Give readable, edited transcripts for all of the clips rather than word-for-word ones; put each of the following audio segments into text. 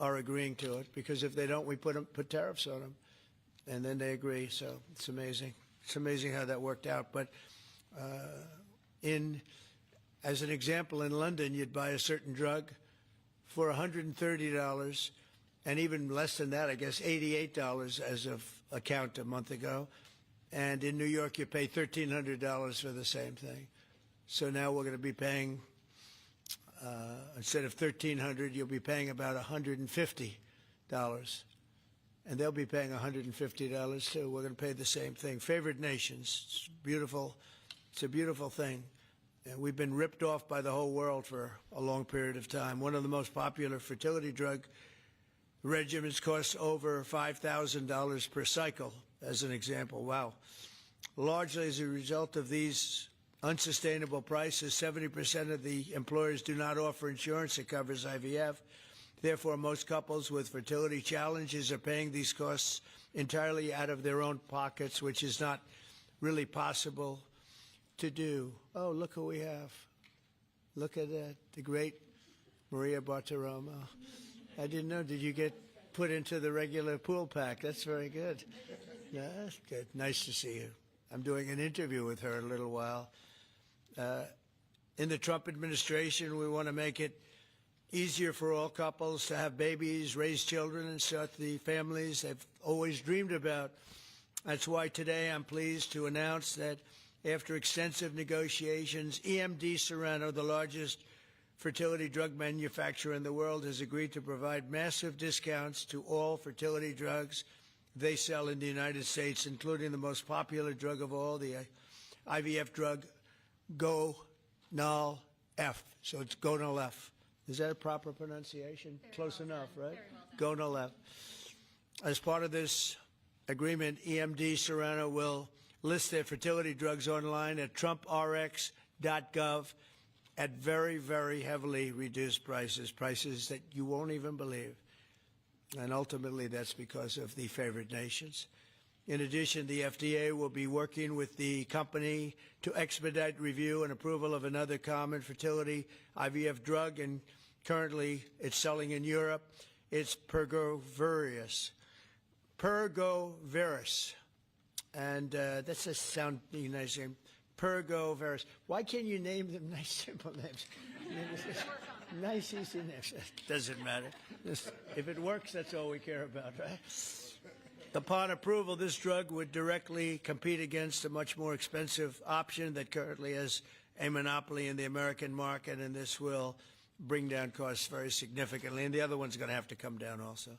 are agreeing to it, because if they don't, we put tariffs on them, and then they agree. So it's amazing. It's amazing how that worked out. But as an example, in London, you'd buy a certain drug for $130, and even less than that, I guess, $88 as of a count a month ago. And in New York, you pay $1,300 for the same thing. So now we're going to be paying, instead of $1,300, you'll be paying about $150. And they'll be paying $150 too. We're going to pay the same thing. Favored nations. It's beautiful. It's a beautiful thing. And we've been ripped off by the whole world for a long period of time. One of the most popular fertility drug regimens costs over $5,000 per cycle, as an example. Wow. Largely as a result of these unsustainable prices, 70% of the employers do not offer insurance that covers IVF. Therefore, most couples with fertility challenges are paying these costs entirely out of their own pockets, which is not really possible to do. Oh, look who we have. Look at that, the great Maria Bartiromo. I didn't know. Did you get put into the regular pool pack? That's very good. Yeah, that's good. Nice to see you. I'm doing an interview with her in a little while. In the Trump administration, we want to make it easier for all couples to have babies, raise children, and start the families they've always dreamed about. That's why today I'm pleased to announce that after extensive negotiations, EMD Serrano, the largest fertility drug manufacturer in the world, has agreed to provide massive discounts to all fertility drugs they sell in the United States, including the most popular drug of all, the IVF drug Gonal-F. So it's Gonal-F. Is that a proper pronunciation? Very Close well enough, done. right? Very well done. Gonal-F. As part of this agreement, EMD Serrano will list their fertility drugs online at trumprx.gov at very, very heavily reduced prices, prices that you won't even believe. And ultimately, that's because of the favored nations. In addition, the FDA will be working with the company to expedite review and approval of another common fertility IVF drug, and currently it's selling in Europe. It's Pergoveris. And that's a sounding nice name. Pergoveris. Why can't you name them nice, simple names? Nice, easy names. Doesn't matter. If it works, that's all we care about, right? Upon approval, this drug would directly compete against a much more expensive option that currently has a monopoly in the American market, and this will bring down costs very significantly. And the other one's going to have to come down also.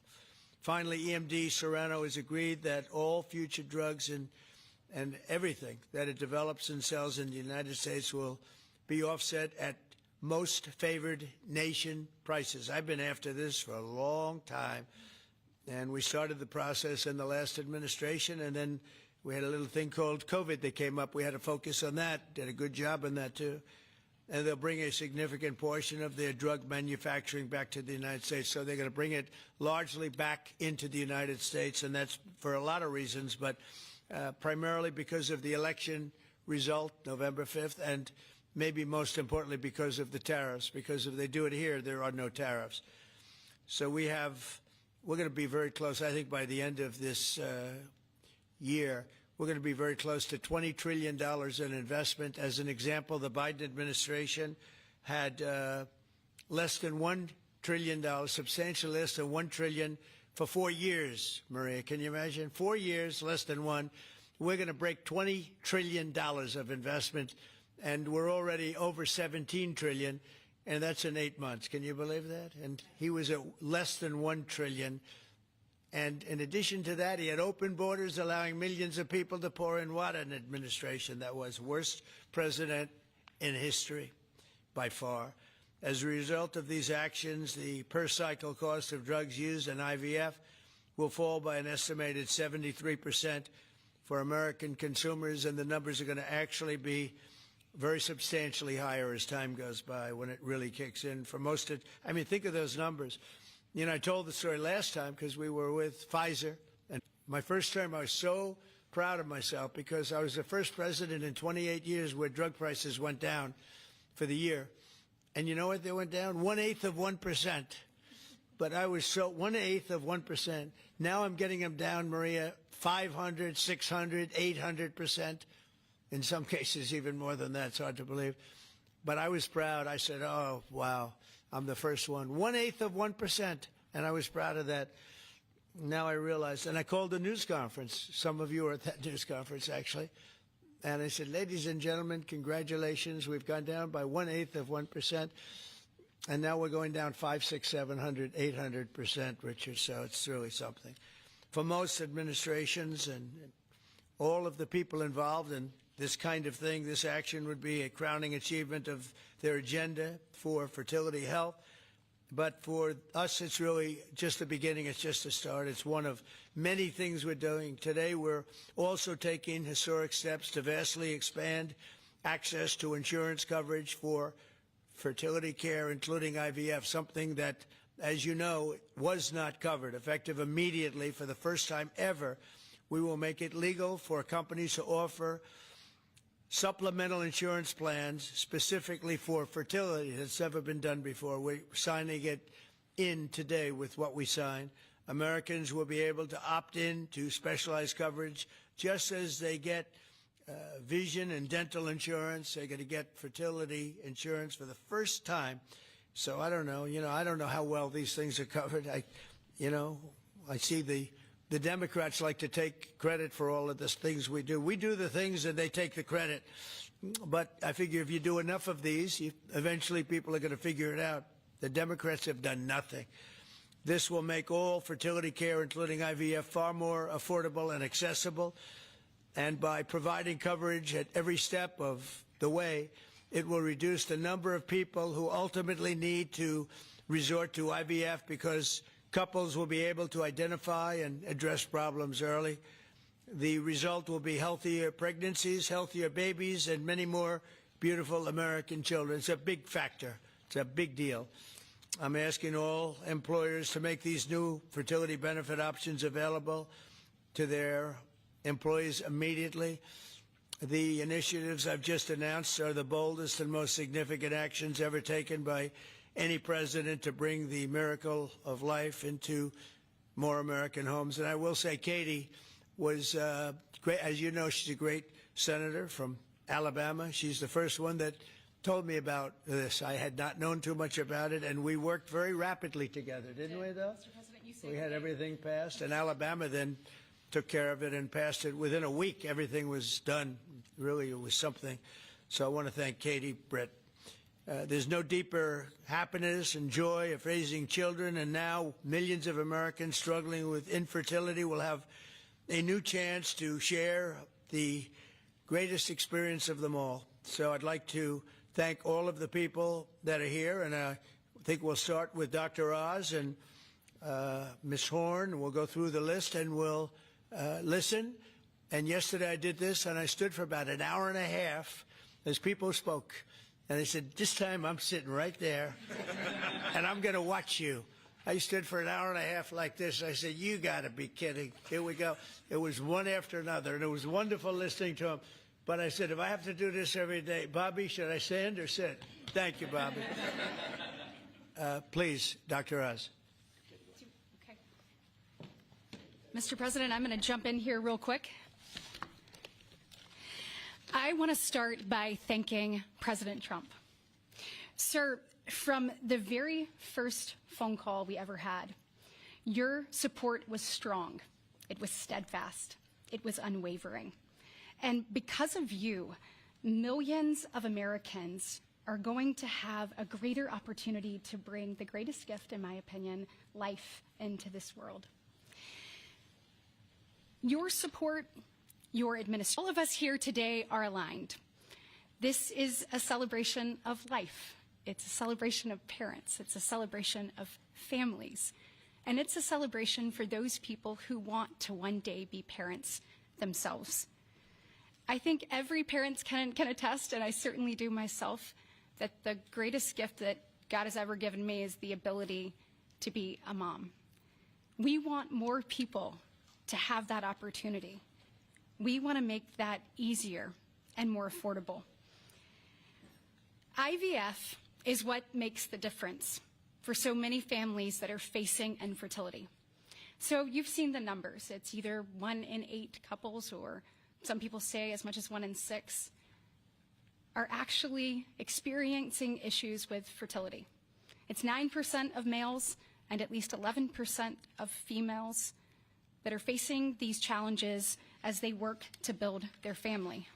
Finally, EMD Serrano has agreed that all future drugs and everything that it develops and sells in the United States will be offset at most favored nation prices. I've been after this for a long time, and we started the process in the last administration, and then we had a little thing called COVID that came up. We had to focus on that, did a good job on that too. And they'll bring a significant portion of their drug manufacturing back to the United States. So they're going to bring it largely back into the United States, and that's for a lot of reasons, but primarily because of the election result, November 5th, and maybe most importantly because of the tariffs, because if they do it here, there are no tariffs. So we're going to be very close, I think, by the end of this year. We're going to be very close to $20 trillion in investment. As an example, the Biden administration had less than $1 trillion, substantially less than $1 trillion for 4 years, Maria. Can you imagine? 4 years, less than one. We're going to break $20 trillion of investment, and we're already over $17 trillion, and that's in 8 months. Can you believe that? And he was at less than $1 trillion. And in addition to that, he had open borders, allowing millions of people to pour in. What an administration that was. Worst president in history, by far. As a result of these actions, the per-cycle cost of drugs used in IVF will fall by an estimated 73% for American consumers, and the numbers are going to actually be very substantially higher as time goes by when it really kicks in. For most of, I mean, think of those numbers. You know, I told the story last time because we were with Pfizer, and my first term, I was so proud of myself because I was the first president in 28 years where drug prices went down for the year. And you know what? They went down 1/8 of 1%. but I was so 1/8 of 1%. Now I'm getting them down, Maria, 500, 600, 800%. In some cases, even more than that. It's hard to believe. But I was proud. I said, oh, wow, I'm the first one. 1/8 of 1%. And I was proud of that. Now I realize, and I called a news conference. Some of you were at that news conference, actually. And I said, ladies and gentlemen, congratulations. We've gone down by 1/8 of 1%. And now we're going down 500, 600, 700, 800%, Richard. So it's really something. For most administrations and all of the people involved in this kind of thing, this action would be a crowning achievement of their agenda for fertility health. But for us, it's really just the beginning. It's just a start. It's one of many things we're doing. Today, we're also taking historic steps to vastly expand access to insurance coverage for fertility care, including IVF, something that, as you know, was not covered. Effective immediately, for the first time ever, we will make it legal for companies to offer supplemental insurance plans specifically for fertility. That's never been done before. We're signing it in today with what we sign. Americans will be able to opt in to specialized coverage just as they get vision and dental insurance. They're going to get fertility insurance for the first time. So I don't know. I don't know how well these things are covered. I see the Democrats like to take credit for all of the things we do. We do the things and they take the credit. But I figure if you do enough of these, eventually people are going to figure it out. The Democrats have done nothing. This will make all fertility care, including IVF, far more affordable and accessible. And by providing coverage at every step of the way, it will reduce the number of people who ultimately need to resort to IVF because couples will be able to identify and address problems early. The result will be healthier pregnancies, healthier babies, and many more beautiful American children. It's a big factor. It's a big deal. I'm asking all employers to make these new fertility benefit options available to their employees immediately. The initiatives I've just announced are the boldest and most significant actions ever taken by any president to bring the miracle of life into more American homes. And I will say Katie was great. As you know, she's a great senator from Alabama. She's the first one that told me about this. I had not known too much about it, and we worked very rapidly together, didn't we, though? Mr. President, you We had everything passed, and Alabama then took care of it and passed it. Within a week, everything was done. Really, it was something. So I want to thank Katie, Brett. There's no deeper happiness and joy of raising children, and now millions of Americans struggling with infertility will have a new chance to share the greatest experience of them all. So I'd like to thank all of the people that are here, and I think we'll start with Dr. Oz and Ms. Horn. We'll go through the list and we'll listen. And yesterday I did this, and I stood for about an hour and a half as people spoke. And I said, this time I'm sitting right there, and I'm going to watch you. I stood for an hour and a half like this. I said, you got to be kidding. Here we go. It was one after another, and it was wonderful listening to them. But I said, if I have to do this every day, Bobby, should I stand or sit? Thank you, Bobby. Please, Dr. Oz. Okay. Mr. President, I'm going to jump in here real quick. I want to start by thanking President Trump. Sir, from the very first phone call we ever had, your support was strong. It was steadfast. It was unwavering. And because of you, millions of Americans are going to have a greater opportunity to bring the greatest gift, in my opinion, life into this world. Your support, your administration, all of us here today are aligned. This is a celebration of life. It's a celebration of parents. It's a celebration of families. And it's a celebration for those people who want to one day be parents themselves. I think every parent can attest, and I certainly do myself, that the greatest gift that God has ever given me is the ability to be a mom. We want more people to have that opportunity. We want to make that easier and more affordable. IVF is what makes the difference for so many families that are facing infertility. So you've seen the numbers. It's either 1 in 8 couples, or some people say as much as 1 in 6, are actually experiencing issues with fertility. It's 9% of males and at least 11% of females that are facing these challenges as they work to build their family.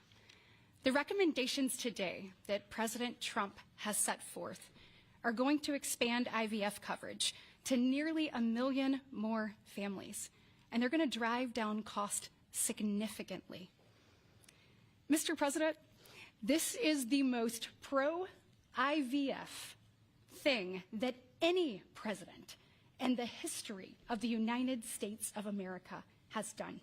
The recommendations today that President Trump has set forth are going to expand IVF coverage to nearly 1 million more families, and they're going to drive down cost significantly. Mr. President, this is the most pro-IVF thing that any president in the history of the United States of America has done.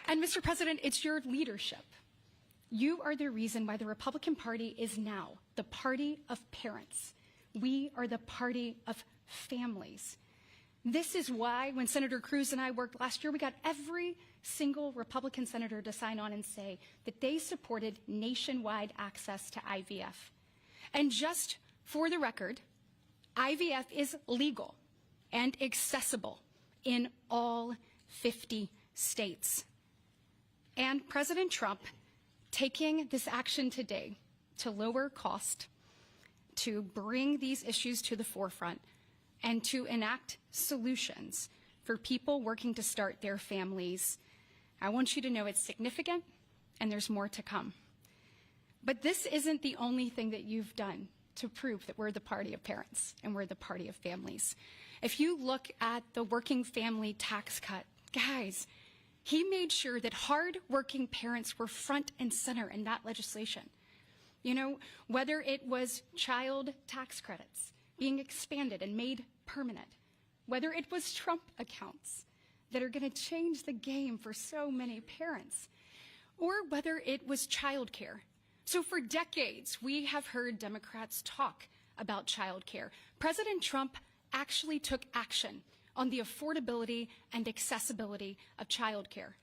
And Mr. President, it's your leadership. You are the reason why the Republican Party is now the party of parents. We are the party of families. This is why when Senator Cruz and I worked last year, we got every single Republican senator to sign on and say that they supported nationwide access to IVF. And just for the record, IVF is legal and accessible in all 50 states. And President Trump taking this action today to lower cost, to bring these issues to the forefront, and to enact solutions for people working to start their families, I want you to know it's significant and there's more to come. But this isn't the only thing that you've done to prove that we're the party of parents and we're the party of families. If you look at the working family tax cut, guys, he made sure that hard-working parents were front and center in that legislation. You know, whether it was child tax credits being expanded and made permanent, whether it was Trump accounts that are going to change the game for so many parents, or whether it was childcare. So for decades, we have heard Democrats talk about childcare. President Trump actually took action on the affordability and accessibility of childcare.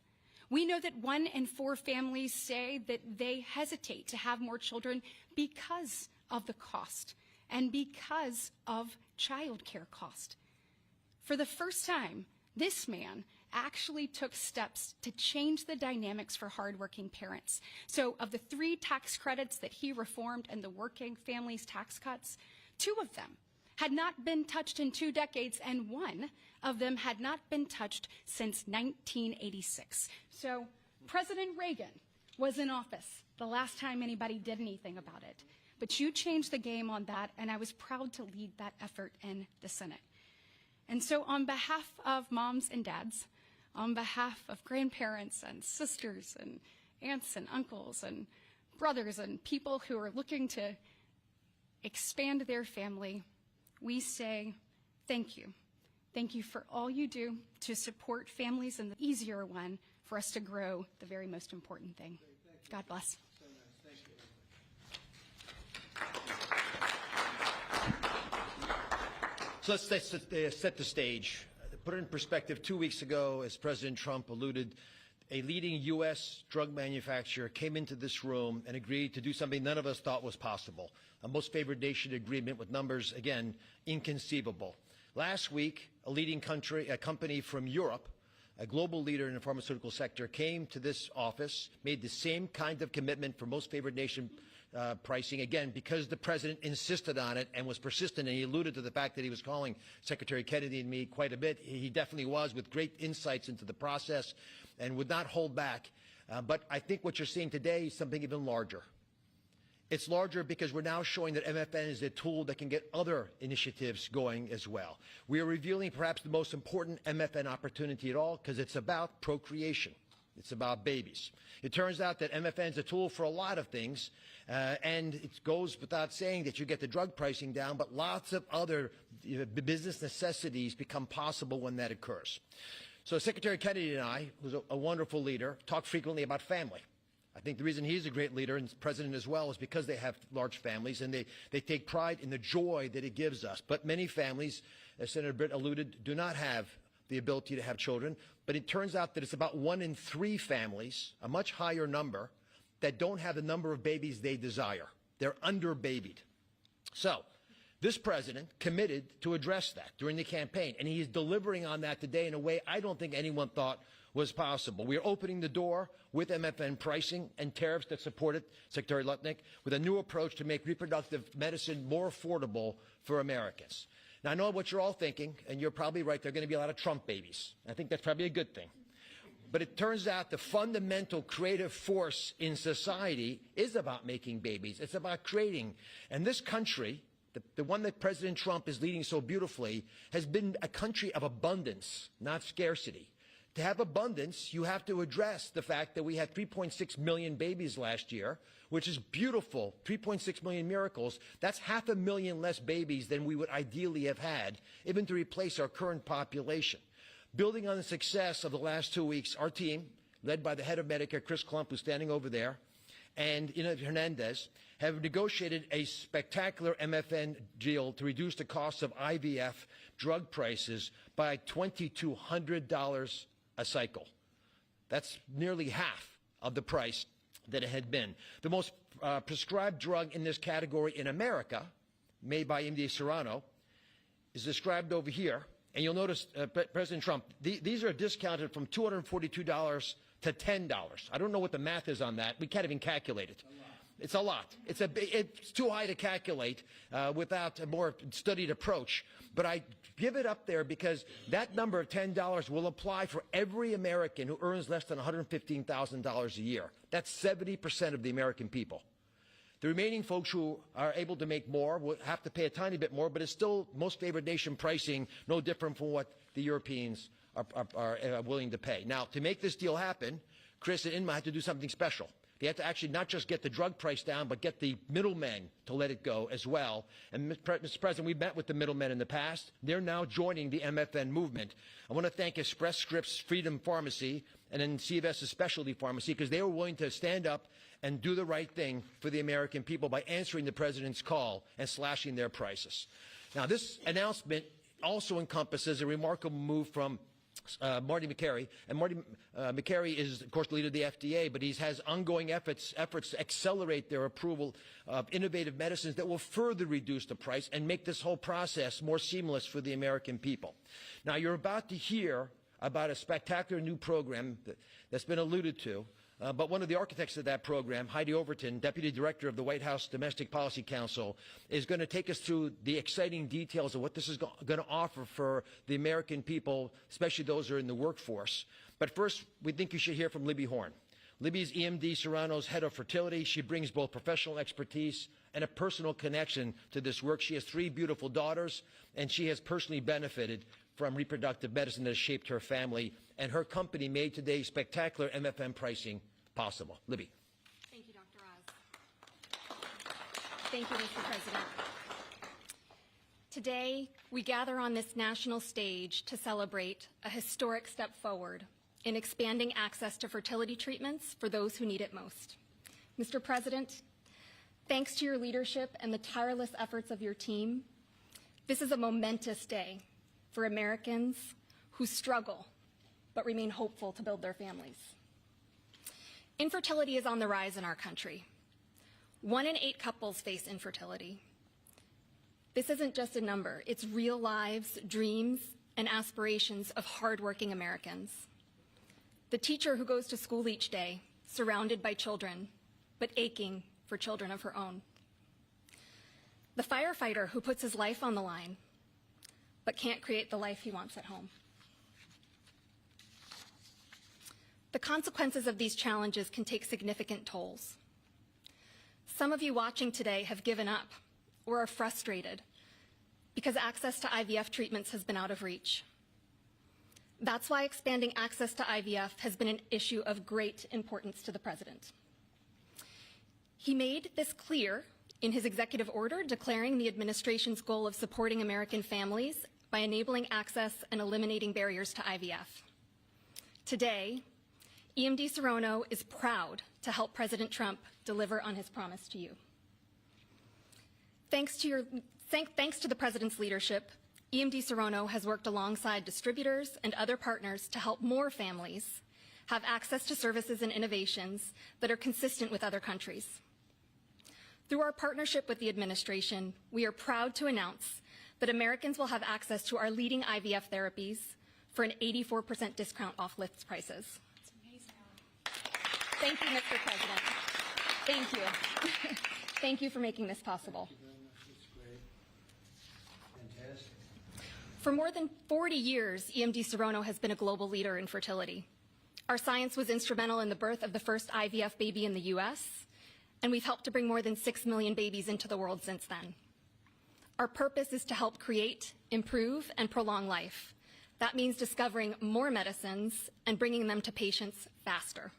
We know that 1 in 4 families say that they hesitate to have more children because of the cost and because of childcare cost. For the first time, this man actually took steps to change the dynamics for hardworking parents. So of the 3 tax credits that he reformed and the working families tax cuts, 2 of them had not been touched in 2 decades, and 1 of them had not been touched since 1986. So President Reagan was in office the last time anybody did anything about it. But you changed the game on that, and I was proud to lead that effort in the Senate. And so on behalf of moms and dads, on behalf of grandparents and sisters and aunts and uncles and brothers and people who are looking to expand their family, we say thank you. Thank you for all you do to support families and the easier one for us to grow the very most important thing. God bless. So let's set the stage. Put it in perspective, 2 weeks ago, as President Trump alluded, a leading U.S. drug manufacturer came into this room and agreed to do something none of us thought was possible. A most favored nation agreement with numbers, again, inconceivable. Last week, a company from Europe, a global leader in the pharmaceutical sector, came to this office, made the same kind of commitment for most favored nation pricing, again, because the president insisted on it and was persistent, and he alluded to the fact that he was calling Secretary Kennedy and me quite a bit. He definitely was, with great insights into the process and would not hold back. But I think what you're seeing today is something even larger. It's larger because we're now showing that MFN is a tool that can get other initiatives going as well. We are revealing perhaps the most important MFN opportunity at all, because it's about procreation. It's about babies. It turns out that MFN is a tool for a lot of things, and it goes without saying that you get the drug pricing down, but lots of other business necessities become possible when that occurs. So Secretary Kennedy and I, who's a wonderful leader, talk frequently about family. I think the reason he's a great leader, and president as well, is because they have large families and they take pride in the joy that it gives us. But many families, as Senator Britt alluded, do not have the ability to have children. But it turns out that it's about 1 in 3 families, a much higher number, that don't have the number of babies they desire. They're under-babied. So this president committed to address that during the campaign, and he is delivering on that today in a way I don't think anyone thought was possible. We are opening the door with MFN pricing and tariffs that support it, Secretary Lutnick, with a new approach to make reproductive medicine more affordable for Americans. Now, I know what you're all thinking, and you're probably right. There are going to be a lot of Trump babies. I think that's probably a good thing. But it turns out the fundamental creative force in society is about making babies. It's about creating. And this country, the one that President Trump is leading so beautifully, has been a country of abundance, not scarcity. To have abundance, you have to address the fact that we had 3.6 million babies last year, which is beautiful, 3.6 million miracles. That's 500,000 less babies than we would ideally have had, even to replace our current population. Building on the success of the last 2 weeks, our team, led by the head of Medicare, Chris Klump, who's standing over there, and Ina Hernandez, have negotiated a spectacular MFN deal to reduce the cost of IVF drug prices by $2,200 a cycle. That's nearly half of the price that it had been. The most prescribed drug in this category in America, made by MD Serrano, is described over here. And you'll notice, President Trump, these are discounted from $242 to $10. I don't know what the math is on that. We can't even calculate it. It's a lot. It's too high to calculate without a more studied approach. But I give it up there because that number of $10 will apply for every American who earns less than $115,000 a year. That's 70% of the American people. The remaining folks who are able to make more will have to pay a tiny bit more, but it's still most favored nation pricing, no different from what the Europeans are willing to pay. Now, to make this deal happen, Chris and Inma had to do something special. They had to actually not just get the drug price down, but get the middlemen to let it go as well. And, Mr. President, we've met with the middlemen in the past. They're now joining the MFN movement. I want to thank Express Scripts Freedom Pharmacy and then CVS's Specialty Pharmacy because they were willing to stand up and do the right thing for the American people by answering the president's call and slashing their prices. Now, this announcement also encompasses a remarkable move from Marty Makary. And Marty Makary is, of course, the leader of the FDA, but he has ongoing efforts to accelerate their approval of innovative medicines that will further reduce the price and make this whole process more seamless for the American people. Now, you're about to hear about a spectacular new program that's been alluded to. But one of the architects of that program, Heidi Overton, Deputy Director of the White House Domestic Policy Council, is going to take us through the exciting details of what this is going to offer for the American people, especially those who are in the workforce. But first, we think you should hear from Libby Horn. Libby's EMD Serrano's head of fertility. She brings both professional expertise and a personal connection to this work. She has 3 beautiful daughters, and she has personally benefited from reproductive medicine that has shaped her family. And her company made today's spectacular MFN pricing possible. Libby. Thank you, Dr. Oz. Thank you, Mr. President. Today, we gather on this national stage to celebrate a historic step forward in expanding access to fertility treatments for those who need it most. Mr. President, thanks to your leadership and the tireless efforts of your team, this is a momentous day for Americans who struggle but remain hopeful to build their families. Infertility is on the rise in our country. 1 in 8 couples face infertility. This isn't just a number, it's real lives, dreams, and aspirations of hardworking Americans. The teacher who goes to school each day, surrounded by children, but aching for children of her own. The firefighter who puts his life on the line, but can't create the life he wants at home. The consequences of these challenges can take significant tolls. Some of you watching today have given up or are frustrated because access to IVF treatments has been out of reach. That's why expanding access to IVF has been an issue of great importance to the President. He made this clear in his executive order declaring the administration's goal of supporting American families by enabling access and eliminating barriers to IVF. Today, EMD Serrano is proud to help President Trump deliver on his promise to you. Thanks to the President's leadership, EMD Serrano has worked alongside distributors and other partners to help more families have access to services and innovations that are consistent with other countries. Through our partnership with the administration, we are proud to announce that Americans will have access to our leading IVF therapies for an 84% discount off list prices. It's amazing. Thank you, Mr. President. Thank you. Thank you for making this possible. Thank you very much. That's great. Fantastic. For more than 40 years, EMD Serono has been a global leader in fertility. Our science was instrumental in the birth of the first IVF baby in the U.S., and we've helped to bring more than 6 million babies into the world since then. Our purpose is to help create, improve, and prolong life. That means discovering more medicines and bringing them to patients faster.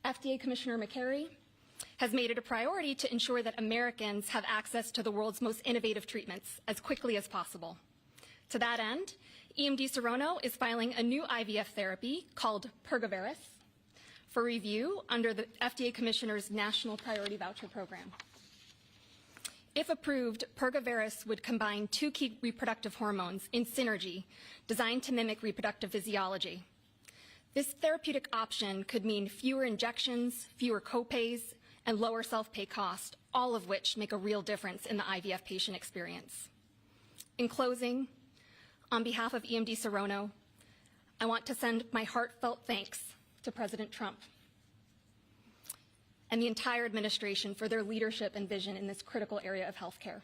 FDA Commissioner McCary has made it a priority to ensure that Americans have access to the world's most innovative treatments as quickly as possible. To that end, EMD Serono is filing a new IVF therapy called Pergoveris for review under the FDA Commissioner's National Priority Voucher Program. If approved, Pergoveris would combine two key reproductive hormones in synergy designed to mimic reproductive physiology. This therapeutic option could mean fewer injections, fewer copays, and lower self-pay cost, all of which make a real difference in the IVF patient experience. In closing, on behalf of EMD Serono, I want to send my heartfelt thanks to President Trump and the entire administration for their leadership and vision in this critical area of healthcare.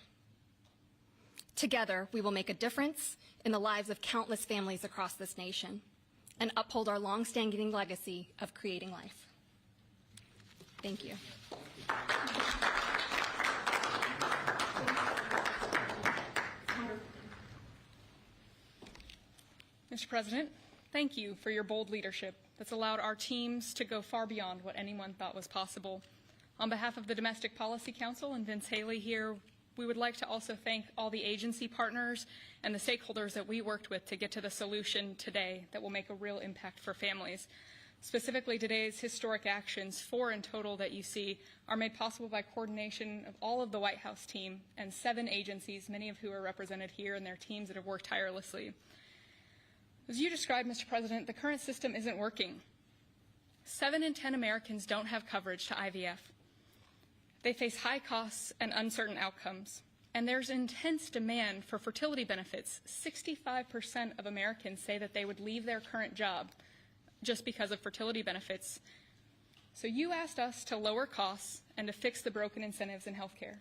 Together, we will make a difference in the lives of countless families across this nation and uphold our long-standing legacy of creating life. Thank you. Mr. President, thank you for your bold leadership that's allowed our teams to go far beyond what anyone thought was possible. On behalf of the Domestic Policy Council and Vince Haley here, we would like to also thank all the agency partners and the stakeholders that we worked with to get to the solution today that will make a real impact for families. Specifically, today's historic actions, 4 in total that you see, are made possible by coordination of all of the White House team and 7 agencies, many of who are represented here, and their teams that have worked tirelessly. As you described, Mr. President, the current system isn't working. 7 in 10 Americans don't have coverage to IVF. They face high costs and uncertain outcomes. And there's intense demand for fertility benefits. 65% of Americans say that they would leave their current job just because of fertility benefits. So you asked us to lower costs and to fix the broken incentives in healthcare.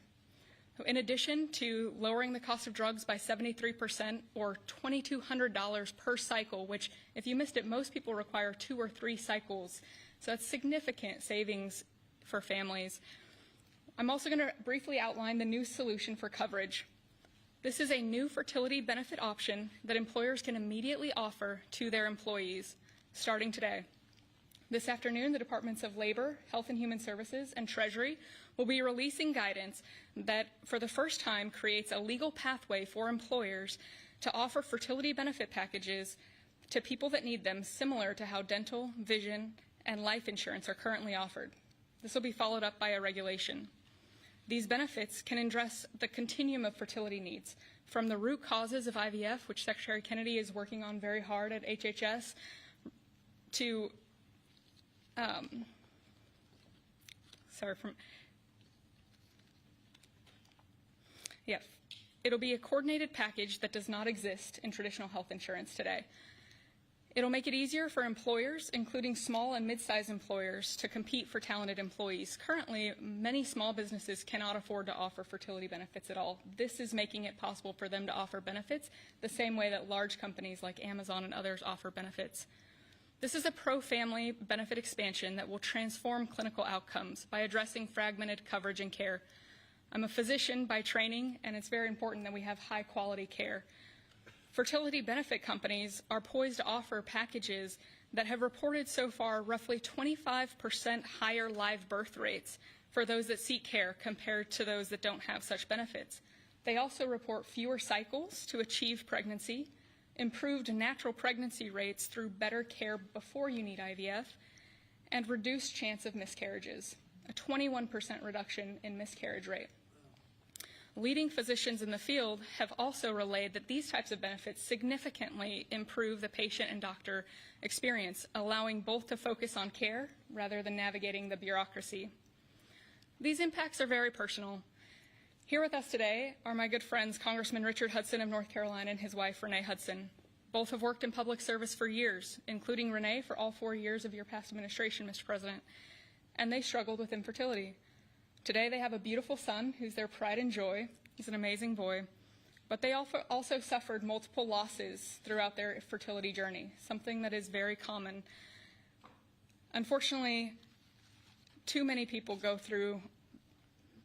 In addition to lowering the cost of drugs by 73% or $2,200 per cycle, which if you missed it, most people require 2 or 3 cycles. So that's significant savings for families. I'm also going to briefly outline the new solution for coverage. This is a new fertility benefit option that employers can immediately offer to their employees starting today. This afternoon, the Departments of Labor, Health and Human Services, and Treasury will be releasing guidance that, for the first time, creates a legal pathway for employers to offer fertility benefit packages to people that need them, similar to how dental, vision, and life insurance are currently offered. This will be followed up by a regulation. These benefits can address the continuum of fertility needs, from the root causes of IVF, which Secretary Kennedy is working on very hard at HHS, to it'll be a coordinated package that does not exist in traditional health insurance today. It'll make it easier for employers, including small and mid-sized employers, to compete for talented employees. Currently, many small businesses cannot afford to offer fertility benefits at all. This is making it possible for them to offer benefits the same way that large companies like Amazon and others offer benefits. This is a pro-family benefit expansion that will transform clinical outcomes by addressing fragmented coverage and care. I'm a physician by training, and it's very important that we have high-quality care. Fertility benefit companies are poised to offer packages that have reported so far roughly 25% higher live birth rates for those that seek care compared to those that don't have such benefits. They also report fewer cycles to achieve pregnancy, improved natural pregnancy rates through better care before you need IVF, and reduced chance of miscarriages, a 21% reduction in miscarriage rate. Leading physicians in the field have also relayed that these types of benefits significantly improve the patient and doctor experience, allowing both to focus on care rather than navigating the bureaucracy. These impacts are very personal. Here with us today are my good friends, Congressman Richard Hudson of North Carolina and his wife, Renee Hudson. Both have worked in public service for years, including Renee for all 4 years of your past administration, Mr. President, and they struggled with infertility. Today they have a beautiful son who's their pride and joy. He's an amazing boy. But they also suffered multiple losses throughout their fertility journey, something that is very common. Unfortunately, too many people go through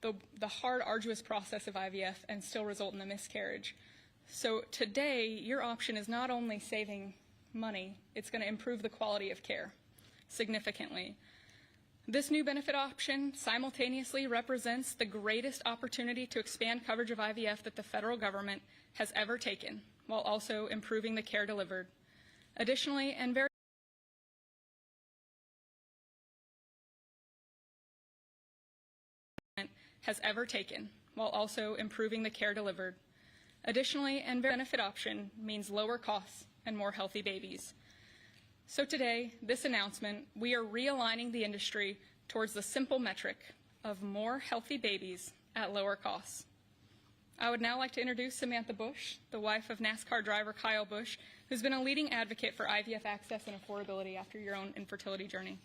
the hard, arduous process of IVF and still result in a miscarriage. So today, your option is not only saving money, it's going to improve the quality of care significantly. This new benefit option simultaneously represents the greatest opportunity to expand coverage of IVF that the federal government has ever taken, while also improving the care delivered. Additionally, and very has ever taken, while also improving the care delivered. Additionally, and benefit option means lower costs and more healthy babies. So today, this announcement, we are realigning the industry towards the simple metric of more healthy babies at lower costs. I would now like to introduce Samantha Bush, the wife of NASCAR driver Kyle Busch, who's been a leading advocate for IVF access and affordability after your own infertility journey.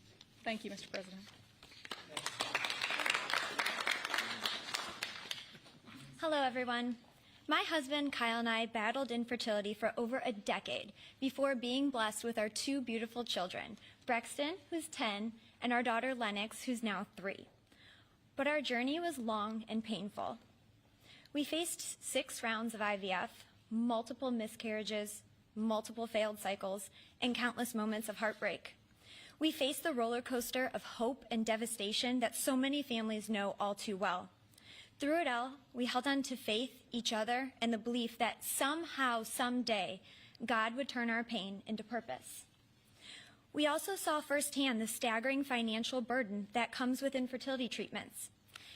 Thank you, Mr. President. Hello, everyone. My husband, Kyle, and I battled infertility for over a decade before being blessed with our 2 beautiful children, Brexton, who's 10, and our daughter, Lennox, who's now 3. But our journey was long and painful. We faced 6 rounds of IVF, multiple miscarriages, multiple failed cycles, and countless moments of heartbreak. We faced the roller coaster of hope and devastation that so many families know all too well. Through it all, we held on to faith, each other, and the belief that somehow, someday, God would turn our pain into purpose. We also saw firsthand the staggering financial burden that comes with infertility treatments.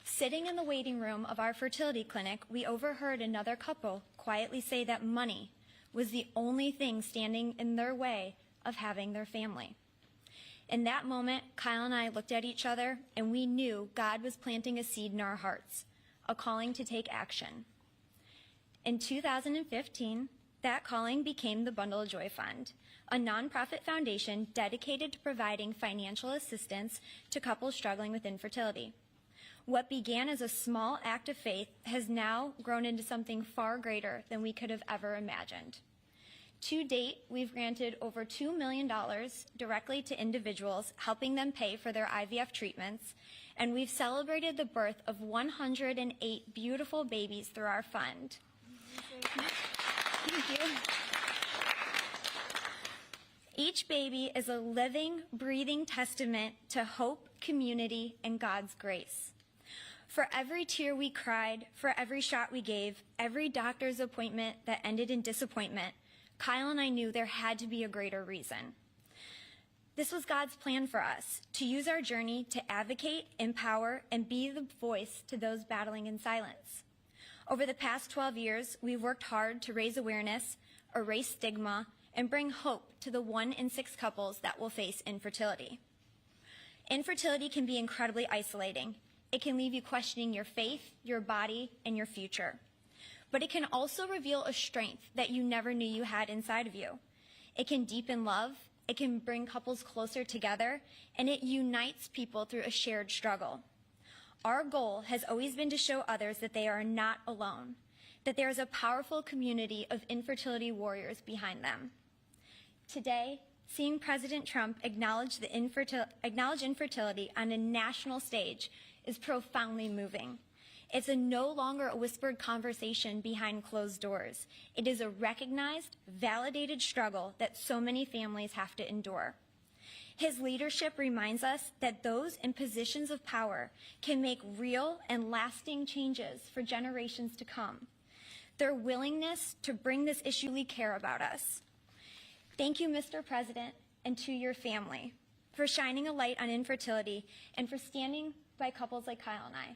Sitting in the waiting room of our fertility clinic, we overheard another couple quietly say that money was the only thing standing in their way of having their family. In that moment, Kyle and I looked at each other, and we knew God was planting a seed in our hearts, a calling to take action. In 2015, that calling became the Bundle of Joy Fund, a nonprofit foundation dedicated to providing financial assistance to couples struggling with infertility. What began as a small act of faith has now grown into something far greater than we could have ever imagined. To date, we've granted over $2 million directly to individuals, helping them pay for their IVF treatments, and we've celebrated the birth of 108 beautiful babies through our fund. Thank you. Each baby is a living, breathing testament to hope, community, and God's grace. For every tear we cried, for every shot we gave, every doctor's appointment that ended in disappointment, Kyle and I knew there had to be a greater reason. This was God's plan for us, to use our journey to advocate, empower, and be the voice to those battling in silence. Over the past 12 years, we've worked hard to raise awareness, erase stigma, and bring hope to the 1 in 6 couples that will face infertility. Infertility can be incredibly isolating. It can leave you questioning your faith, your body, and your future. But it can also reveal a strength that you never knew you had inside of you. It can deepen love, it can bring couples closer together, and it unites people through a shared struggle. Our goal has always been to show others that they are not alone, that there is a powerful community of infertility warriors behind them. Today, seeing President Trump acknowledge infertility on a national stage is profoundly moving. It's no longer a whispered conversation behind closed doors. It is a recognized, validated struggle that so many families have to endure. His leadership reminds us that those in positions of power can make real and lasting changes for generations to come. Their willingness to bring this issue we care about us. Thank you, Mr. President, and to your family for shining a light on infertility and for standing by couples like Kyle and I,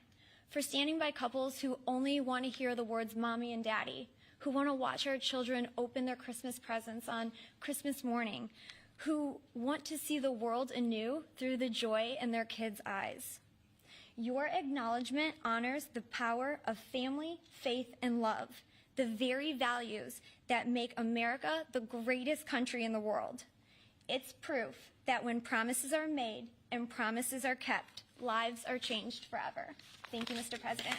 for standing by couples who only want to hear the words mommy and daddy, who want to watch our children open their Christmas presents on Christmas morning, who want to see the world anew through the joy in their kids' eyes. Your acknowledgement honors the power of family, faith, and love, the very values that make America the greatest country in the world. It's proof that when promises are made and promises are kept, lives are changed forever. Thank you, Mr. President.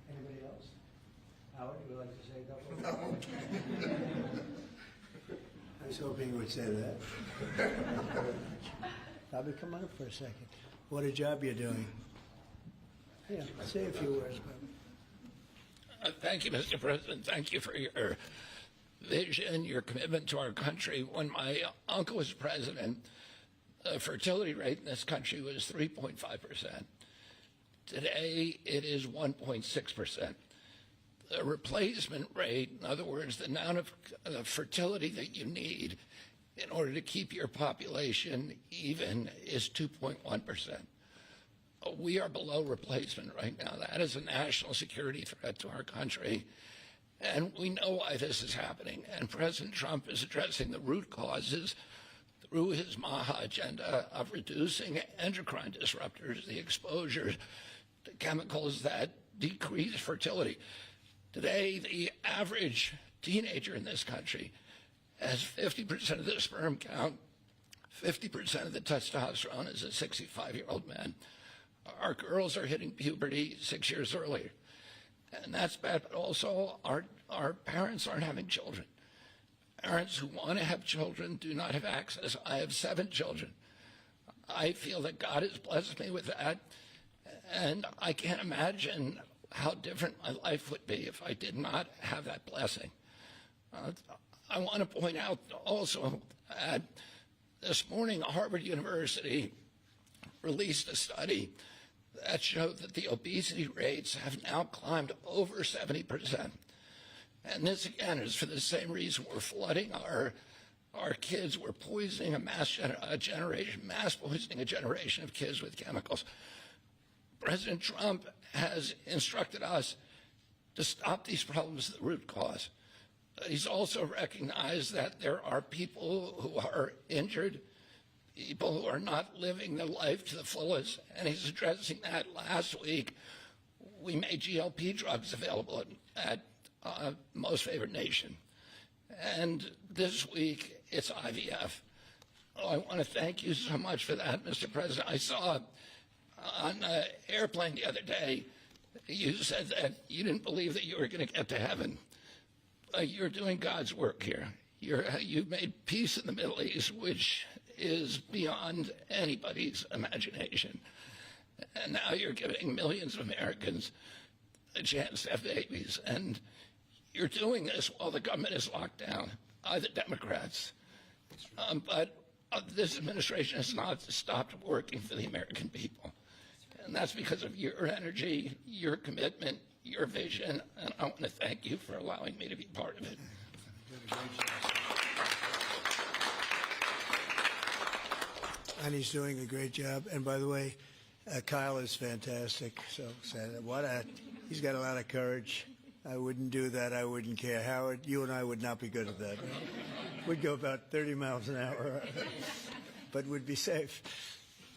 Anybody else? Howard, would you like to say a couple? No. I was hoping you would say that. Bobby, come on up for a second. What a job you're doing. Yeah, say a few words, Bobby. Thank you, Mr. President. Thank you for your vision, your commitment to our country. When my uncle was president, the fertility rate in this country was 3.5%. Today, it is 1.6%. The replacement rate, in other words, the amount of fertility that you need in order to keep your population even, is 2.1%. We are below replacement right now. That is a national security threat to our country. And we know why this is happening. And President Trump is addressing the root causes through his MAHA agenda of reducing endocrine disruptors, the exposure to chemicals that decrease fertility. Today, the average teenager in this country has 50% of the sperm count, 50% of the testosterone as a 65-year-old man. Our girls are hitting puberty 6 years earlier. And that's bad, but also our parents aren't having children. Parents who want to have children do not have access. I have 7 children. I feel that God has blessed me with that, and I can't imagine how different my life would be if I did not have that blessing. I want to point out also that this morning Harvard University released a study that showed that the obesity rates have now climbed over 70%. And this, again, is for the same reason we're flooding our kids. We're poisoning mass poisoning a generation of kids with chemicals. President Trump has instructed us to stop these problems at the root cause. He's also recognized that there are people who are injured, people who are not living their life to the fullest, and he's addressing that. Last week, we made GLP drugs available at Most Favored Nation. And this week, it's IVF. I want to thank you so much for that, Mr. President. I saw on an airplane the other day, you said that you didn't believe that you were going to get to heaven. You're doing God's work here. You've made peace in the Middle East, which is beyond anybody's imagination. And now you're giving millions of Americans a chance to have babies. And you're doing this while the government is locked down by the Democrats. But this administration has not stopped working for the American people. And that's because of your energy, your commitment, your vision, and I want to thank you for allowing me to be part of it. And he's doing a great job. And by the way, Kyle is fantastic. So he's got a lot of courage. I wouldn't do that. I wouldn't care. Howard, you and I would not be good at that. We'd go about 30 miles an hour, but we'd be safe.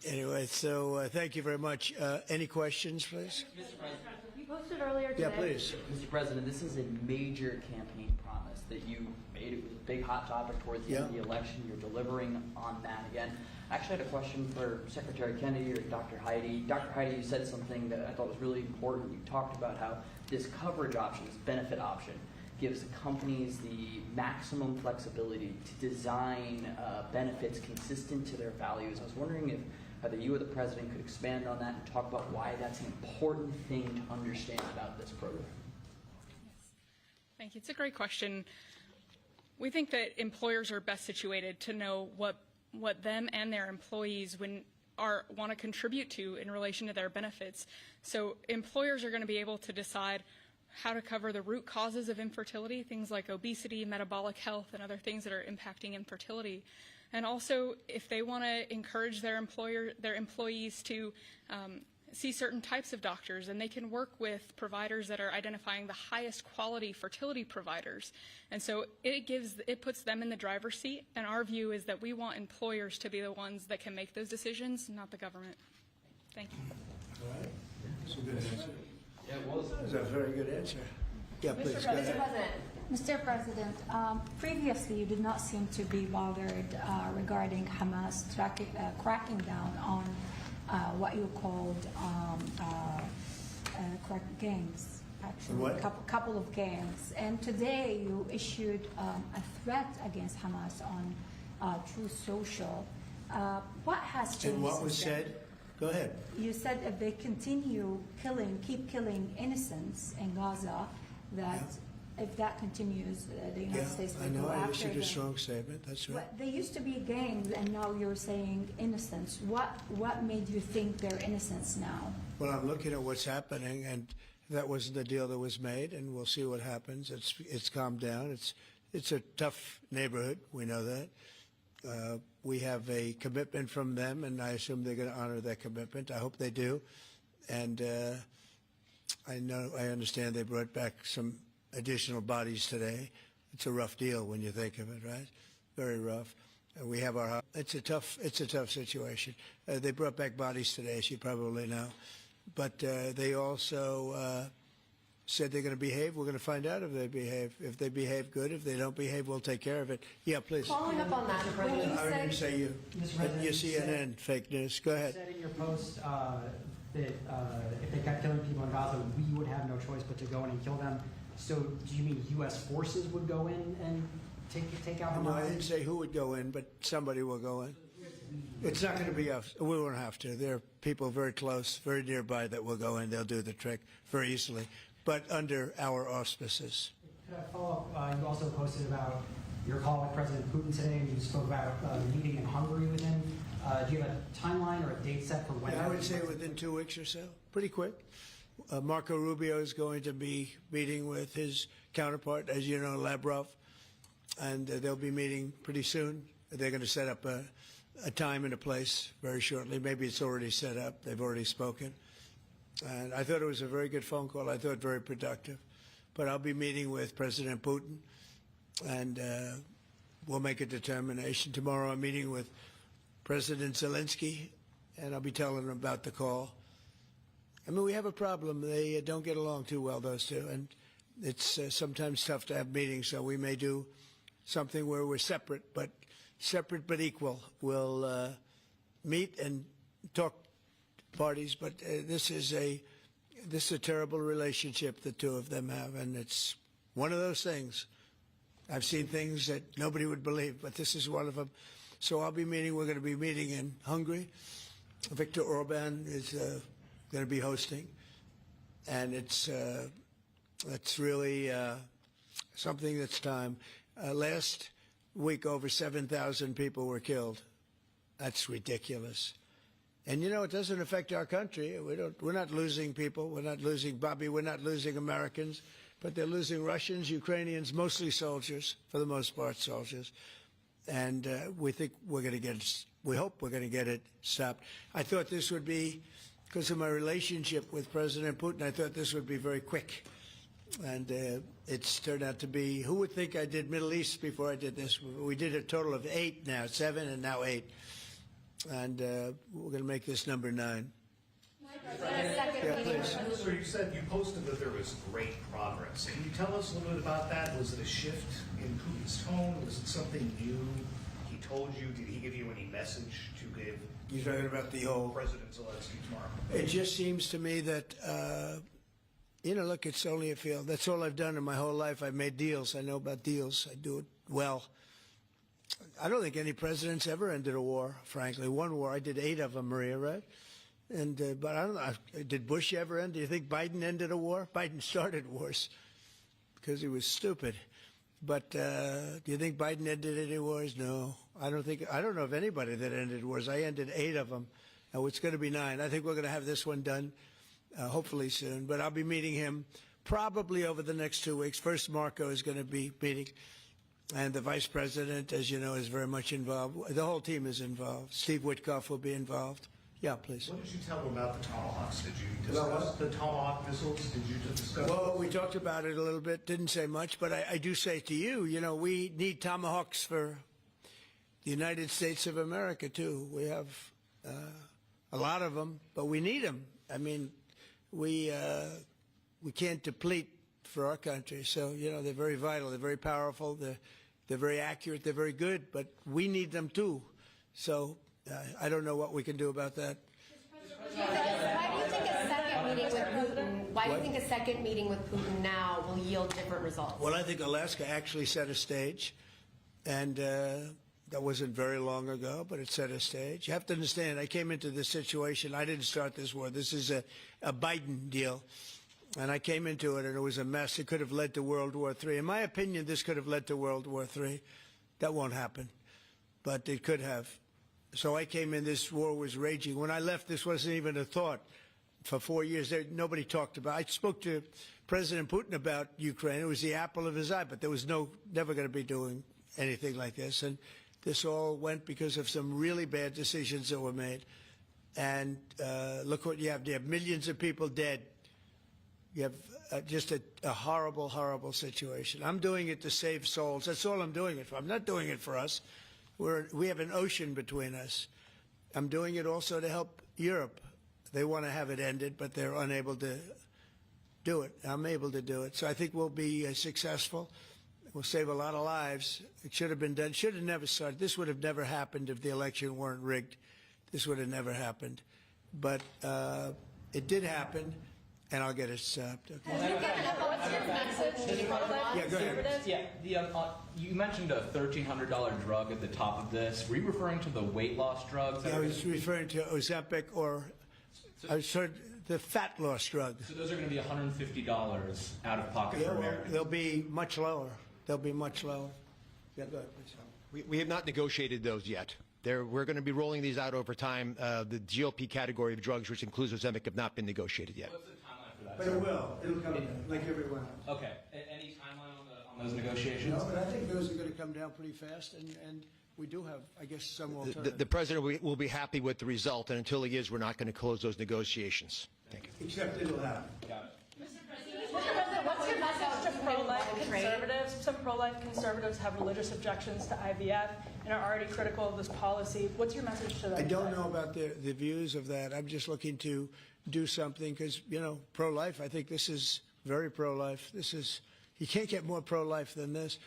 Anyway, so thank you very much. Any questions, please? Mr. President, you posted earlier today. Yeah, please. Mr. President, this is a major campaign promise that you made. It was a big hot topic towards the end of the election. You're delivering on that again. I actually had a question for Secretary Kennedy or Dr. Heidi. Dr. Heidi, you said something that I thought was really important. You talked about how this coverage option, this benefit option, gives companies the maximum flexibility to design benefits consistent to their values. I was wondering if either you or the President could expand on that and talk about why that's an important thing to understand about this program. Thank you. It's a great question. We think that employers are best situated to know what them and their employees want to contribute to in relation to their benefits. So employers are going to be able to decide how to cover the root causes of infertility, things like obesity, metabolic health, and other things that are impacting infertility. And also, if they want to encourage their employees to see certain types of doctors, and they can work with providers that are identifying the highest quality fertility providers. And so it puts them in the driver's seat, and our view is that we want employers to be the ones that can make those decisions, not the government. Thank you. All right. That's a good answer. Yeah, it was. That's a very good answer. Yeah, please, go ahead. Mr. President, previously you did not seem to be bothered regarding Hamas cracking down on what you called gangs, actually, What? couple of gangs. And today you issued a threat against Hamas on Truth Social. What has changed? And what was since then? said? Go ahead. You said if they continue keep killing innocents in Gaza, that if that continues, the United States I will know. go I after issued them. a strong statement. That's right. But they used to be gangs, and now you're saying innocents. What made you think they're innocents now? Well, I'm looking at what's happening, and that wasn't the deal that was made, and we'll see what happens. It's calmed down. It's a tough neighborhood. We know that. We have a commitment from them, and I assume they're going to honor that commitment. I hope they do. And I understand they brought back some additional bodies today. It's a rough deal when you think of it, right? Very rough. We have our. It's a tough situation. They brought back bodies today, as you probably know, but they also said they're going to behave. We're going to find out if they behave. If they behave good, if they don't behave, we'll take care of it. Yeah, please. Following up on that, when you I didn't said, say you. Mr. President, You you CNN said- fake news. Go ahead. You said in your post that if they kept killing people in Gaza, we would have no choice but to go in and kill them. So do you mean U.S. forces would go in and take out Hamas? No, I didn't say who would go in, but somebody will go in. It's not going to be us. We won't have to. There are people very close, very nearby that will go in. They'll do the trick very easily, but under our auspices. Could I follow up? You also posted about your call with President Putin today, and you spoke about the meeting in Hungary with him. Do you have a timeline or a date set for when? Yeah, I would say within 2 weeks or so, pretty quick. Marco Rubio is going to be meeting with his counterpart, as you know, Lavrov, and they'll be meeting pretty soon. They're going to set up a time and a place very shortly. Maybe it's already set up. They've already spoken. And I thought it was a very good phone call. I thought very productive. But I'll be meeting with President Putin, and we'll make a determination. Tomorrow I'm meeting with President Zelensky, and I'll be telling him about the call. I mean, we have a problem. They don't get along too well, those two, and it's sometimes tough to have meetings, so we may do something where we're separate but equal. We'll meet and talk parties, but this is a terrible relationship the two of them have, and it's one of those things. I've seen things that nobody would believe, but this is one of them. So we're going to be meeting in Hungary. Viktor Orban is going to be hosting, and it's really something that's time. Last week, over 7,000 people were killed. That's ridiculous. And you know, it doesn't affect our country. We're not losing people. We're not losing Bobby. We're not losing Americans, but they're losing Russians, Ukrainians, mostly soldiers, for the most part, soldiers. And we think we're going to get it. We hope we're going to get it stopped. I thought this would be, because of my relationship with President Putin, I thought this would be very quick. And it's turned out to be, who would think I did Middle East before I did this? We did a total of 8 now, 7 and now 8. And we're going to make this number 9. Yeah, please. So you said you posted that there was great progress. Can you tell us a little bit about that? Was it a shift in Putin's tone? Was it something new he told you? Did he give you any message to give? You're talking about the whole President Zelensky tomorrow. It just seems to me that, look, it's only a field. That's all I've done in my whole life. I've made deals. I know about deals. I do it well. I don't think any president's ever ended a war, frankly. One war, I did 8 of them, Maria, right? And but I don't know, did Bush ever end? Do you think Biden ended a war? Biden started wars because he was stupid. But do you think Biden ended any wars? No, I don't know of anybody that ended wars. I ended 8 of them. Now it's going to be 9. I think we're going to have this one done hopefully soon. But I'll be meeting him probably over the next 2 weeks. First, Marco is going to be meeting. And the vice president, as you know, is very much involved. The whole team is involved. Steve Witkoff will be involved. Yeah, please. What did you tell them about the Tomahawks? Did you discuss the Tomahawk missiles? Did you discuss? Well, we talked about it a little bit. Didn't say much, but I do say to you, you know, we need Tomahawks for the United States of America too. We have a lot of them, but we need them. I mean, we can't deplete for our country. So, you know, they're very vital. They're very powerful. They're very accurate. They're very good, but we need them too. So I don't know what we can do about that. Why do you think a second meeting with Putin now will yield different results? Well, I think Alaska actually set a stage, and that wasn't very long ago, but it set a stage. You have to understand, I came into this situation. I didn't start this war. This is a Biden deal. And I came into it, and it was a mess. It could have led to World War III. In my opinion, this could have led to World War III. That won't happen, but it could have. So I came in, this war was raging. When I left, this wasn't even a thought. For 4 years, nobody talked about it. I spoke to President Putin about Ukraine. It was the apple of his eye, but there was never going to be doing anything like this. And this all went because of some really bad decisions that were made. And look what you have. You have millions of people dead. You have just a horrible, horrible situation. I'm doing it to save souls. That's all I'm doing it for. I'm not doing it for us. We have an ocean between us. I'm doing it also to help Europe. They want to have it ended, but they're unable to do it. I'm able to do it. So I think we'll be successful. We'll save a lot of lives. It should have been done. Should have never started. This would have never happened if the election weren't rigged. This would have never happened. But it did happen. And I'll get it stopped. Okay. What's your message to pro-life conservatives? Yeah, you mentioned a $1,300 drug at the top of this. Were you referring to the weight loss drugs? Yeah, I was referring to Ozempic or I heard the fat loss drug. So those are going to be $150 out of pocket for Americans? They'll be much lower. They'll be much lower. Yeah, go ahead, please. We have not negotiated those yet. We're going to be rolling these out over time. The GLP category of drugs, which includes Ozempic, have not been negotiated yet. What's the timeline for that? But it will. It'll come down, like everyone else. Okay. Any timeline on those negotiations? No, but I think those are going to come down pretty fast, and we do have, I guess, some alternative. The president will be happy with the result, and until he is, we're not going to close those negotiations. Thank you. Except it'll happen. Got it. Mr. President, what's your message to pro-life conservatives? Some pro-life conservatives have religious objections to IVF and are already critical of this policy. What's your message to them? I don't know about the views of that. I'm just looking to do something because, you know, pro-life, I think this is very pro-life. You can't get more pro-life than this.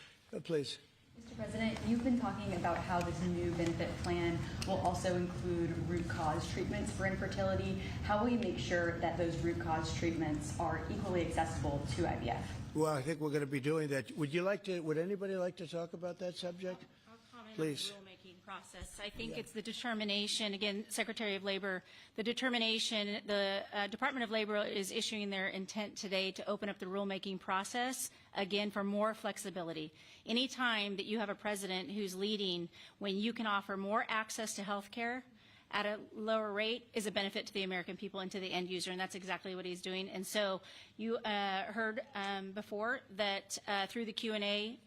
Please. Mr. President, you've been talking about how this new benefit plan will also include root cause treatments for infertility. How will you make sure that those root cause treatments are equally accessible to IVF? Well, I think we're going to be doing that. Would anybody like to talk about that subject? I'll comment Please. on the rulemaking process. I think it's the determination, again, Secretary of Labor, the determination, the Department of Labor is issuing their intent today to open up the rulemaking process, again, for more flexibility. Anytime that you have a president who's leading when you can offer more access to health care at a lower rate is a benefit to the American people and to the end user, and that's exactly what he's doing. And so you heard before that through the Q&A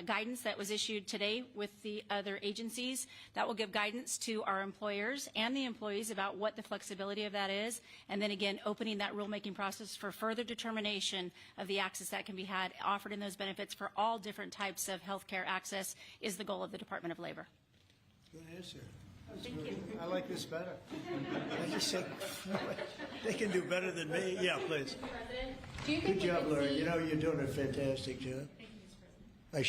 guidance that was issued today with the other agencies, that will give guidance to our employers and the employees about what the flexibility of that is, and then again opening that rulemaking process for further determination of the access that can be had offered in those benefits for all different types of health care access is the goal of the Department of Labor. Good answer. Thank you. I like this better. I just said, they can do better than me. Yeah, please. Good job, Laura. You know, you're doing a fantastic job. I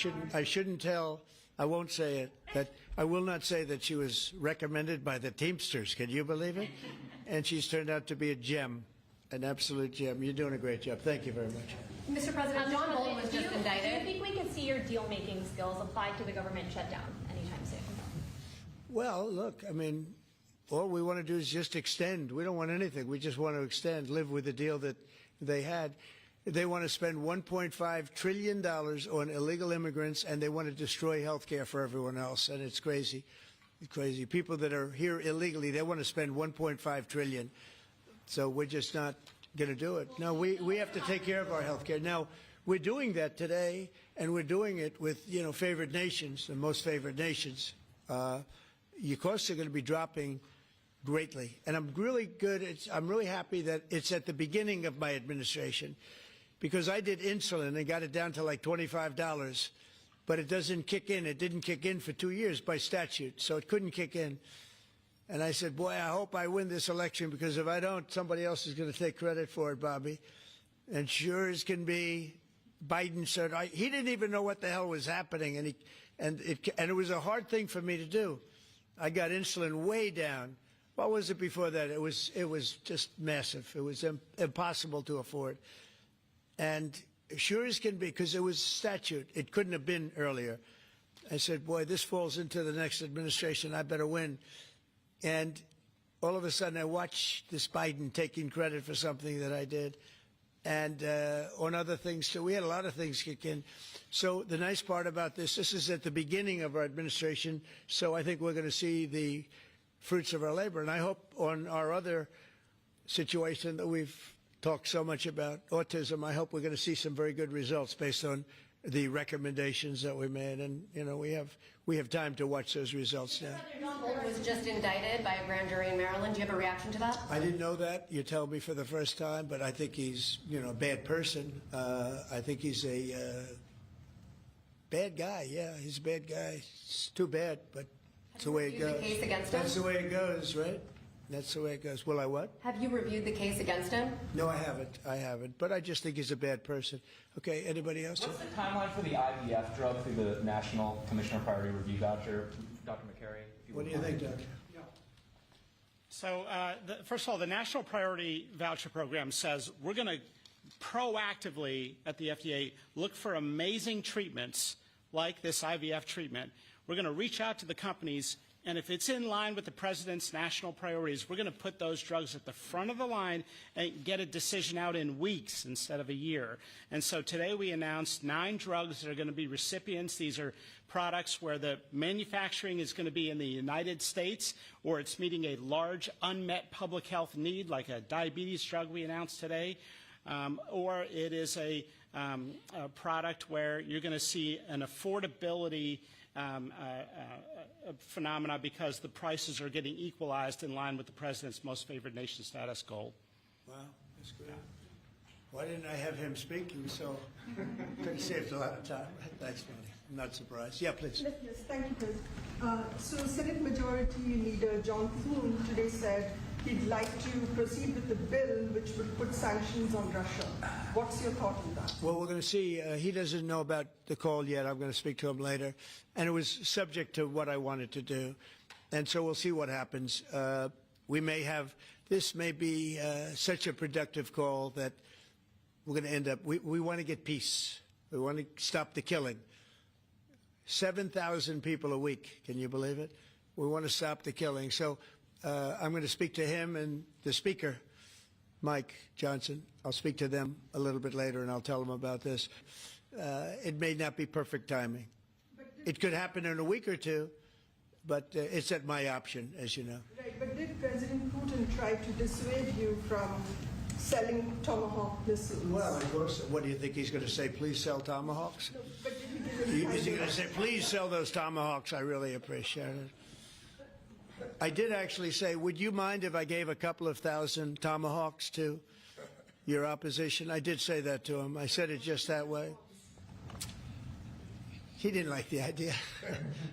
shouldn't tell, I won't say it, that I will not say that she was recommended by the Teamsters. Can you believe it? And she's turned out to be a gem, an absolute gem. You're doing a great job. Thank you very much. Mr. President, John Bolton was just indicted. Do you think we can see your deal-making skills applied to the government shutdown anytime soon? Well, look, I mean, all we want to do is just extend. We don't want anything. We just want to extend, live with the deal that they had. They want to spend $1.5 trillion on illegal immigrants, and they want to destroy health care for everyone else, and it's crazy. It's crazy. People that are here illegally, they want to spend $1.5 trillion. So we're just not going to do it. No, we have to take care of our health care. Now, we're doing that today, and we're doing it with, favored nations, the most favored nations. Your costs are going to be dropping greatly. And I'm really I'm really happy that it's at the beginning of my administration, because I did insulin and got it down to like $25, but it doesn't kick in. It didn't kick in for 2 years by statute, so it couldn't kick in. And I said, boy, I hope I win this election, because if I don't, somebody else is going to take credit for it, Bobby. And sure as can be, Biden said, he didn't even know what the hell was happening, and it was a hard thing for me to do. I got insulin way down. What was it before that? It was just massive. It was impossible to afford. And sure as can be, because it was statute, it couldn't have been earlier. I said, boy, this falls into the next administration. I better win. And all of a sudden, I watched this Biden taking credit for something that I did. And on other things, too. We had a lot of things kick in. So the nice part about this is at the beginning of our administration, so I think we're going to see the fruits of our labor. And I hope on our other situation that we've talked so much about, autism, I hope we're going to see some very good results based on the recommendations that we made. And, we have time to watch those results now. John Bolton was just indicted by a grand jury in Maryland. Do you have a reaction to that? I didn't know that. You tell me for the first time, but I think he's, a bad person. I think he's a bad guy. Yeah, he's a bad guy. It's too bad, but it's the way it goes. Have you reviewed the case against him? That's the way it goes, right? That's the way it goes. Will I what? Have you reviewed the case against him? No, I haven't. But I just think he's a bad person. Okay, anybody else? What's the timeline for the IVF drug through the National Commissioner Priority Review Voucher, Dr. McCary? What do you think, Doctor? So, first of all, the National Priority Voucher Program says we're going to proactively at the FDA look for amazing treatments like this IVF treatment. We're going to reach out to the companies, and if it's in line with the president's national priorities, we're going to put those drugs at the front of the line and get a decision out in weeks instead of a year. And so today we announced 9 drugs that are going to be recipients. These are products where the manufacturing is going to be in the United States, or it's meeting a large unmet public health need, like a diabetes drug we announced today, or it is a product where you're going to see an affordability phenomena because the prices are getting equalized in line with the president's most favored nation status goal. Wow, that's good. Why didn't I have him speaking? So could have saved a lot of time. That's funny. I'm not surprised. Yeah, please. Yes, thank you, Chris. So Senate Majority Leader John Thune today said he'd like to proceed with the bill which would put sanctions on Russia. What's your thought on that? Well, we're going to see. He doesn't know about the call yet. I'm going to speak to him later. And it was subject to what I wanted to do. And so we'll see what happens. We may have, this may be such a productive call that we're going to end up, we want to get peace. We want to stop the killing. 7,000 people a week. Can you believe it? We want to stop the killing. So I'm going to speak to him and the speaker, Mike Johnson. I'll speak to them a little bit later, and I'll tell them about this. It may not be perfect timing. It could happen in a week or two, but it's at my option, as you know. Right, but did President Putin try to dissuade you from selling Tomahawk missiles? Well, of course. What do you think he's going to say? Please sell Tomahawks? No, but did he give Is he going to say, please sell those Tomahawks? I really appreciate it. I did actually say, would you mind if I gave a couple of thousand Tomahawks to your opposition? I did say that to him. I said it just that way. He didn't like the idea.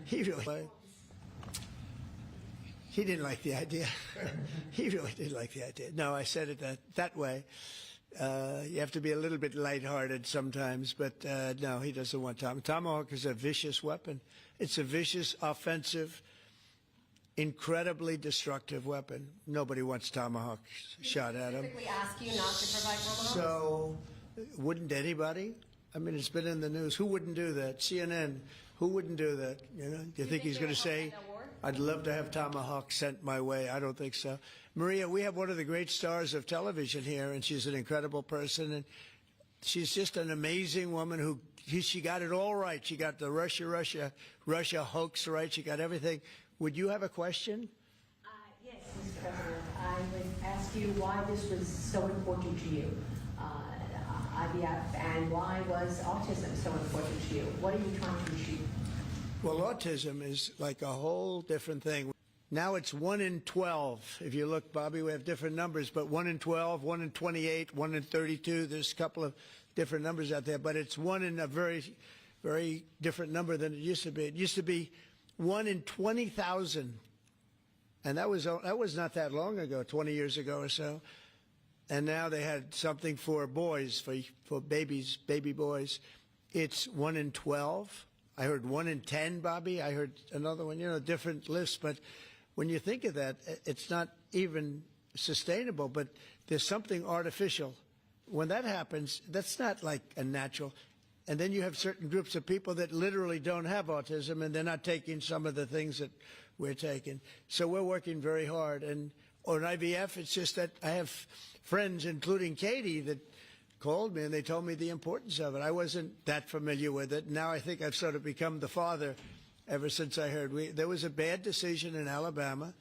He didn't like the idea. He really didn't like the idea. No, I said it that way. You have to be a little bit lighthearted sometimes, but no, he doesn't want Tomahawk is a vicious weapon. It's a vicious, offensive, incredibly destructive weapon. Nobody wants Tomahawk shot at them. Specifically ask you not to provide Tomahawks? So, wouldn't anybody? I mean, it's been in the news. Who wouldn't do that? CNN. Who wouldn't do that? You know? Do you think he's going to say, I'd love to have Tomahawk sent my way? I don't think so. Maria, we have one of the great stars of television here, and she's an incredible person, and she's just an amazing woman who, she got it all right. She got the Russia hoax right. She got everything. Would you have a question? Yes, Mr. President. I would ask you why this was so important to you. IVF, and why was autism so important to you? What are you trying to achieve? Well, autism is like a whole different thing. Now it's 1 in 12. If you look, Bobby, we have different numbers, but 1 in 12, 1 in 28, 1 in 32. There's a couple of different numbers out there, but it's 1 in a very, very different number than it used to be. It used to be 1 in 20,000, and that was not that long ago, 20 years ago or so. And now they had something for boys, for babies, baby boys. It's 1 in 12. I heard 1 in 10, Bobby. I heard another one, different lists. But when you think of that, it's not even sustainable, but there's something artificial. When that happens, that's not like a natural. And then you have certain groups of people that literally don't have autism, and they're not taking some of the things that we're taking. So we're working very hard. And on IVF, it's just that I have friends, including Katie, that called me and they told me the importance of it. I wasn't that familiar with it. Now I think I've sort of become the father ever since I heard. There was a bad decision in Alabama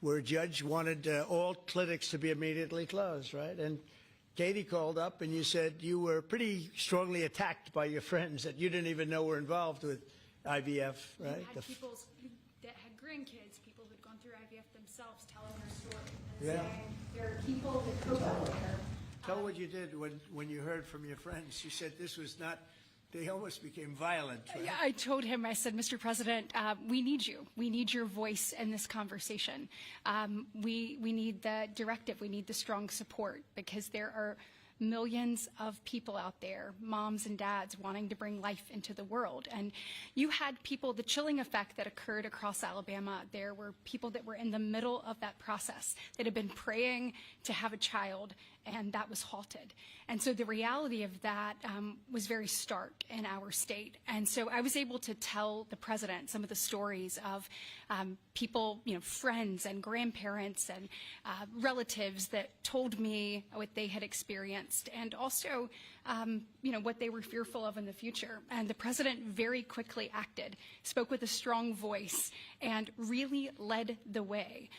where a judge wanted all clinics to be immediately closed, right? And Katie called up and you said you were pretty strongly attacked by your friends that you didn't even know were involved with IVF, right? You had people that had grandkids, people who'd gone through IVF themselves telling their story. Yeah. Saying there are people that cope out there. Tell what you did when you heard from your friends. You said this was not, they almost became violent. Right? Yeah, I told him, I said, Mr. President, we need you. We need your voice in this conversation. We need the directive. We need the strong support because there are millions of people out there, moms and dads, wanting to bring life into the world. And you had people, the chilling effect that occurred across Alabama, there were people that were in the middle of that process that had been praying to have a child, and that was halted. And so the reality of that was very stark in our state. And so I was able to tell the president some of the stories of people, friends and grandparents and relatives that told me what they had experienced and also, what they were fearful of in the future. And the president very quickly acted, spoke with a strong voice, and really led the way.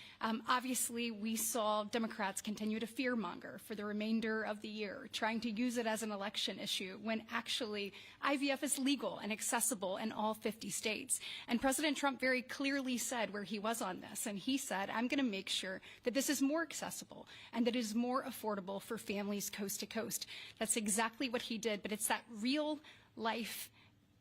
Obviously, we saw Democrats continue to fearmonger for the remainder of the year, trying to use it as an election issue when actually IVF is legal and accessible in all 50 states. And President Trump very clearly said where he was on this, and he said, I'm going to make sure that this is more accessible and that it is more affordable for families coast to coast. That's exactly what he did, but it's that real life,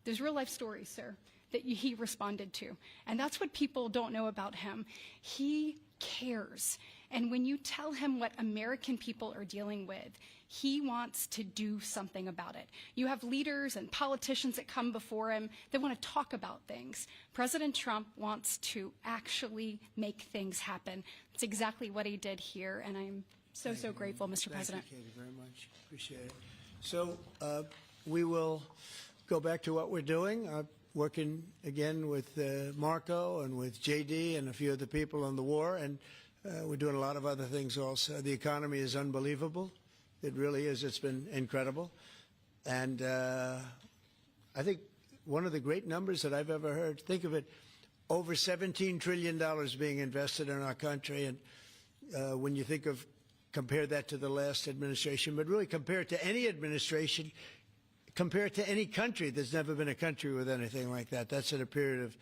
there's real life stories, sir, that he responded to. And that's what people don't know about him. He cares. And when you tell him what American people are dealing with, he wants to do something about it. You have leaders and politicians that come before him that want to talk about things. President Trump wants to actually make things happen. That's exactly what he did here, and I'm so grateful, Mr. President. Thank you, Katie, very much. Appreciate it. So we will go back to what we're doing. Working again with Marco and with JD and a few other people on the war, and we're doing a lot of other things also. The economy is unbelievable. It really is. It's been incredible. And I think one of the great numbers that I've ever heard, think of it, over $17 trillion being invested in our country. And when you think of, compare that to the last administration, but really compare it to any administration, compare it to any country. There's never been a country with anything like that. That's in a period of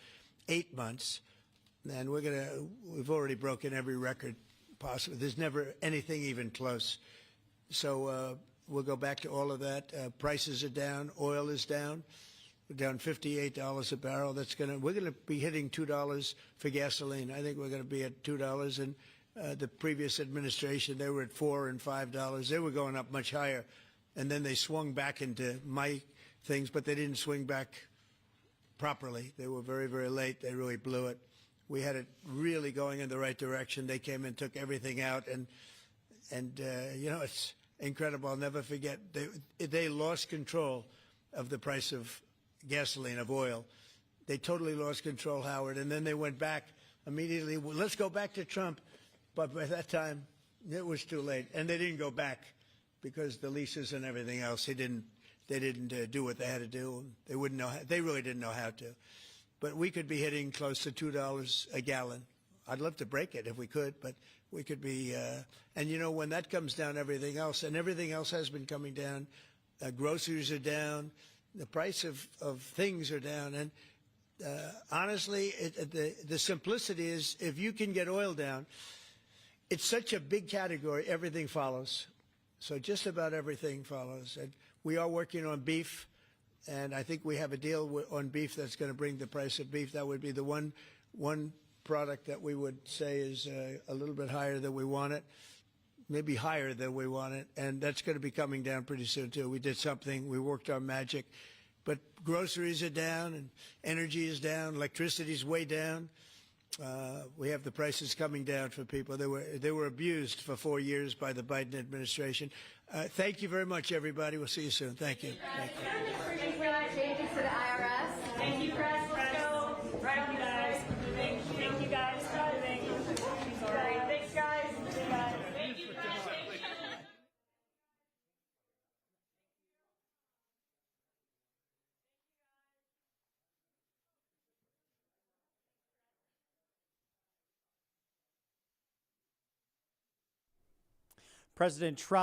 8 months. And we've already broken every record possible. There's never anything even close. So we'll go back to all of that. Prices are down. Oil is down. We're down $58 a barrel. We're going to be hitting $2 for gasoline. I think we're going to be at $2. And the previous administration, they were at $4 and $5. They were going up much higher. And then they swung back into my things, but they didn't swing back properly. They were very, very late. They really blew it. We had it really going in the right direction. They came and took everything out, and it's incredible. I'll never forget. They lost control of the price of gasoline, of oil. They totally lost control, Howard, and then they went back immediately. Well, let's go back to Trump. But by that time, it was too late, and they didn't go back because the leases and everything else. They didn't do what they had to do. They wouldn't know. They really didn't know how to. But we could be hitting close to $2 a gallon. I'd love to break it if we could, but we could be. And when that comes down, everything else has been coming down. Groceries are down. The price of things are down. And honestly, the simplicity is if you can get oil down, it's such a big category, everything follows. So just about everything follows. And we are working on beef, and I think we have a deal on beef that's going to bring the price of beef. That would be the one product that we would say is a little bit higher than we want it, maybe higher than we want it, and that's going to be coming down pretty soon too. We did something, we worked our magic, but groceries are down, and energy is down, electricity is way down. We have the prices coming down for people. They were abused for 4 years by the Biden administration. Thank you very much, everybody. We'll see you soon. Thank you. Thank you. Changes to the IRS. Thank you, press. Let's go. Right on, guys. Thank you, guys. Thank you. Sorry. Thanks, guys. Thank you, press. President Trump